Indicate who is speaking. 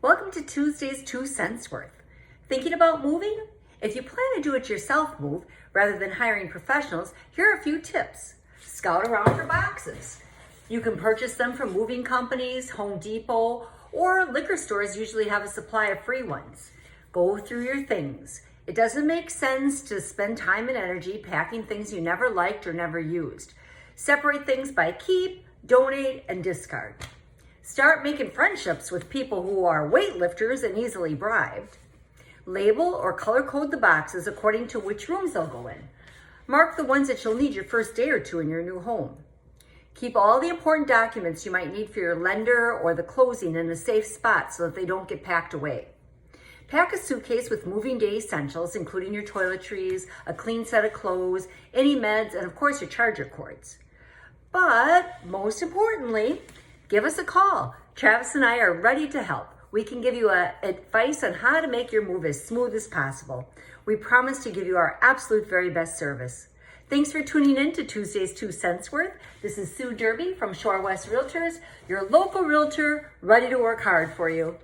Speaker 1: Welcome to Tuesday's 2 cents worth. Thinking about moving? If you plan to do it yourself move rather than hiring professionals, here are a few tips. Scout around for boxes. You can purchase them from moving companies, Home Depot, or liquor stores usually have a supply of free ones. Go through your things. It doesn't make sense to spend time and energy packing things you never liked or never used. Separate things by keep, donate, and discard. Start making friendships with people who are weightlifters and easily bribed. Label or color code the boxes according to which rooms they'll go in. Mark the ones that you'll need your first day or two in your new home. Keep all the important documents you might need for your lender or the closing in a safe spot so that they don't get packed away. Pack a suitcase with moving day essentials, including your toiletries, a clean set of clothes, any meds, and of course your charger cords. But most importantly, give us a call. Travis and I are ready to help. We can give you advice on how to make your move as smooth as possible. We promise to give you our absolute very best service. Thanks for tuning in to Tuesday's 2 cents worth. This is Sue Derby from Shorewest Realtors, your local realtor ready to work hard for you.